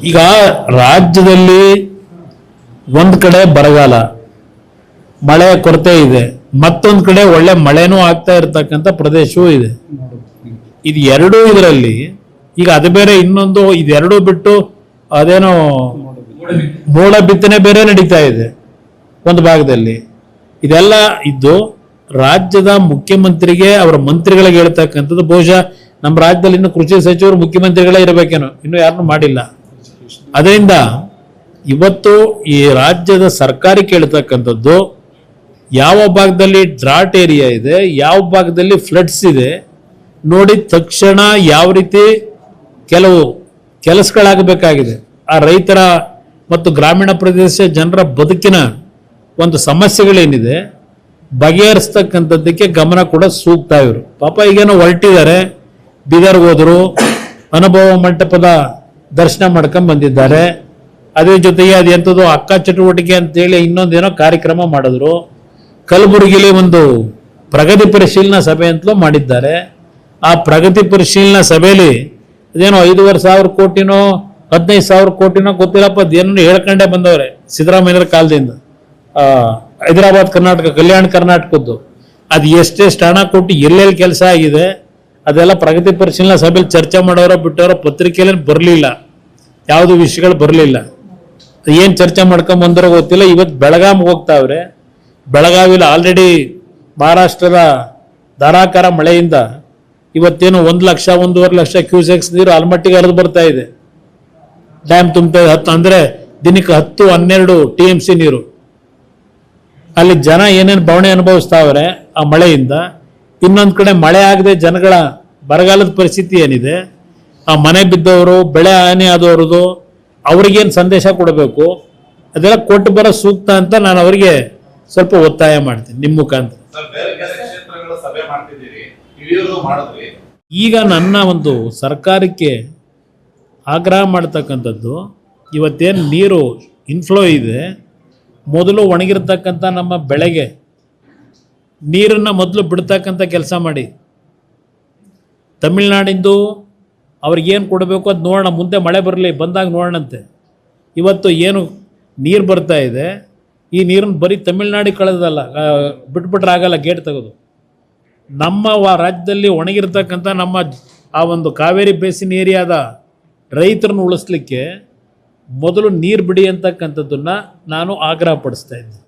ಈಗ ರಾಜ್ಯದಲ್ಲಿ ಒಂದ್ ಕಡೆ ಬರಗಾಲ, ಮಳೆ ಕೊರತೆ ಇದೆ, ಮತ್ತೊಂದು ಕಡೆ ಒಳ್ಳೆ ಮಳೆನೂ ಆಗ್ತಾ ಇರತಕ್ಕಂಥ ಪ್ರದೇಶವೂ ಇದೆ. ಇದು ಎರಡೂ ಇದರಲ್ಲಿ ಈಗ ಅದು ಬೇರೆ, ಇನ್ನೊಂದು ಇದೆರಡೂ ಬಿಟ್ಟು ಅದೇನೋ ಮೋಡ ಬಿತ್ತನೆ ಬೇರೆ ನಡೀತಾ ಇದೆ ಒಂದು ಭಾಗದಲ್ಲಿ. ಇದೆಲ್ಲ ಇದ್ದು ರಾಜ್ಯದ ಮುಖ್ಯಮಂತ್ರಿಗೆ ಅವರ ಮಂತ್ರಿಗಳಿಗೆ ಹೇಳ್ತಕ್ಕಂಥದ್ದು, ಬಹುಶಃ ನಮ್ಮ ರಾಜ್ಯದಲ್ಲಿ ಇನ್ನು ಕೃಷಿ ಸಚಿವರು ಮುಖ್ಯಮಂತ್ರಿಗಳೇ ಇರಬೇಕೇನೋ, ಇನ್ನು ಯಾರನ್ನೂ ಮಾಡಿಲ್ಲ. ಅದರಿಂದ ಇವತ್ತು ಈ ರಾಜ್ಯದ ಸರ್ಕಾರಿ ಕೇಳ್ತಕ್ಕಂಥದ್ದು, ಯಾವ ಭಾಗದಲ್ಲಿ ಡ್ರಾಟ್ ಏರಿಯಾ ಇದೆ, ಯಾವ ಭಾಗದಲ್ಲಿ ಫ್ಲಡ್ಸ್ ಇದೆ ನೋಡಿ ತಕ್ಷಣ ಯಾವ ರೀತಿ ಕೆಲವು ಕೆಲಸಗಳಾಗಬೇಕಾಗಿದೆ. ಆ ರೈತರ ಮತ್ತು ಗ್ರಾಮೀಣ ಪ್ರದೇಶ ಜನರ ಬದುಕಿನ ಒಂದು ಸಮಸ್ಯೆಗಳೇನಿದೆ ಬಗೆಹರಿಸ್ತಕ್ಕಂಥದ್ದಕ್ಕೆ ಗಮನ ಕೂಡ ಸೂಕ್ತ. ಇವರು ಪಾಪ ಈಗೇನೋ ಹೊರಟಿದ್ದಾರೆ, ಬೀದರ್ಗೆ ಹೋದ್ರು, ಅನುಭವ ಮಂಟಪದ ದರ್ಶನ ಮಾಡ್ಕೊಂಡ್ ಬಂದಿದ್ದಾರೆ. ಅದೇ ಜೊತೆಗೆ ಅದೆಂಥದ್ದು ಅಕ್ಕ ಚಟುವಟಿಕೆ ಅಂತೇಳಿ ಇನ್ನೊಂದೇನೋ ಕಾರ್ಯಕ್ರಮ ಮಾಡಿದ್ರು. ಕಲಬುರಗಿಲಿ ಒಂದು ಪ್ರಗತಿ ಪರಿಶೀಲನಾ ಸಭೆ ಅಂತಲೂ ಮಾಡಿದ್ದಾರೆ. ಆ ಪ್ರಗತಿ ಪರಿಶೀಲನಾ ಸಭೆಯಲ್ಲಿ ಅದೇನೋ 5,500 ಕೋಟಿನೋ 15,000 ಕೋಟಿನೋ ಗೊತ್ತಿಲ್ಲಪ್ಪ, ಅದೇನೋ ಹೇಳ್ಕೊಂಡೇ ಬಂದವ್ರೆ ಸಿದ್ದರಾಮಯ್ಯರ ಕಾಲದಿಂದ. ಹೈದರಾಬಾದ್ ಕರ್ನಾಟಕ, ಕಲ್ಯಾಣ ಕರ್ನಾಟಕದ್ದು ಅದು ಎಷ್ಟೆಷ್ಟು ಹಣ ಕೊಟ್ಟು ಎಲ್ಲೆಲ್ಲಿ ಕೆಲಸ ಆಗಿದೆ ಅದೆಲ್ಲ ಪ್ರಗತಿ ಪರಿಶೀಲನಾ ಸಭೆಯಲ್ಲಿ ಚರ್ಚೆ ಮಾಡೋರೋ ಬಿಟ್ಟವರೋ ಪತ್ರಿಕೆಯಲ್ಲಿ ಬರಲಿಲ್ಲ, ಯಾವುದು ವಿಷಯಗಳು ಬರಲಿಲ್ಲ. ಏನು ಚರ್ಚೆ ಮಾಡ್ಕೊಂಡ್ ಬಂದರೋ ಗೊತ್ತಿಲ್ಲ. ಇವತ್ತು ಬೆಳಗಾವಿಗೆ ಹೋಗ್ತಾವ್ರೆ. ಬೆಳಗಾವಿಲಿ ಆಲ್ರೆಡಿ ಮಹಾರಾಷ್ಟ್ರದ ಧಾರಾಕಾರ ಮಳೆಯಿಂದ ಇವತ್ತೇನು 1 ಲಕ್ಷ 1.5 ಲಕ್ಷ ಕ್ಯೂಸೆಕ್ಸ್ ನೀರು ಆಲ್ಮಟ್ಟಿಗೆ ಹರಿದು ಬರ್ತಾ ಇದೆ. ಡ್ಯಾಮ್ ತುಂಬ್ತಾ ಇದೆ. 10 ಅಂದರೆ ದಿನಕ್ಕೆ 10-12 TMC ನೀರು. ಅಲ್ಲಿ ಜನ ಏನೇನು ಬವಣೆ ಅನುಭವಿಸ್ತಾವ್ರೆ ಆ ಮಳೆಯಿಂದ. ಇನ್ನೊಂದು ಕಡೆ ಮಳೆ ಆಗದೆ ಜನಗಳ ಬರಗಾಲದ ಪರಿಸ್ಥಿತಿ ಏನಿದೆ, ಆ ಮನೆ ಬಿದ್ದವರು, ಬೆಳೆ ಹಾನಿ ಆದವ್ರದ್ದು ಅವ್ರಿಗೇನು ಸಂದೇಶ ಕೊಡಬೇಕು ಅದೆಲ್ಲ ಕೊಟ್ಟು ಬರೋ ಸೂಕ್ತ ಅಂತ ನಾನು ಅವರಿಗೆ ಸ್ವಲ್ಪ ಒತ್ತಾಯ ಮಾಡ್ತೀನಿ ನಿಮ್ಮ ಮುಖಾಂತರ. ಈಗ ನನ್ನ ಒಂದು ಸರ್ಕಾರಕ್ಕೆ ಆಗ್ರಹ ಮಾಡ್ತಕ್ಕಂಥದ್ದು, ಇವತ್ತೇನು ನೀರು ಇನ್ಫ್ಲೋ ಇದೆ, ಮೊದಲು ಒಣಗಿರ್ತಕ್ಕಂಥ ನಮ್ಮ ಬೆಳೆಗೆ ನೀರನ್ನು ಮೊದಲು ಬಿಡ್ತಕ್ಕಂಥ ಕೆಲಸ ಮಾಡಿ. ತಮಿಳ್ನಾಡಿಂದು ಅವ್ರಿಗೇನು ಕೊಡಬೇಕು ಅದು ನೋಡೋಣ, ಮುಂದೆ ಮಳೆ ಬರಲಿ, ಬಂದಾಗ ನೋಡೋಣಂತೆ. ಇವತ್ತು ಏನು ನೀರು ಬರ್ತಾ ಇದೆ, ಈ ನೀರನ್ನು ಬರೀ ತಮಿಳ್ನಾಡಿಗೆ ಕಳೆದಲ್ಲ, ಬಿಟ್ಬಿಟ್ರೆ ಆಗಲ್ಲ, ಗೇಟ್ ತೆಗೆದು. ನಮ್ಮ ರಾಜ್ಯದಲ್ಲಿ ಒಣಗಿರ್ತಕ್ಕಂಥ ನಮ್ಮ ಆ ಒಂದು ಕಾವೇರಿ ಬೇಸಿನ್ ಏರಿಯಾದ ರೈತರನ್ನು ಉಳಿಸ್ಲಿಕ್ಕೆ ಮೊದಲು ನೀರು ಬಿಡಿ ಅಂತಕ್ಕಂಥದ್ದನ್ನು ನಾನು ಆಗ್ರಹ ಪಡಿಸ್ತಾ ಇದ್ದೀನಿ.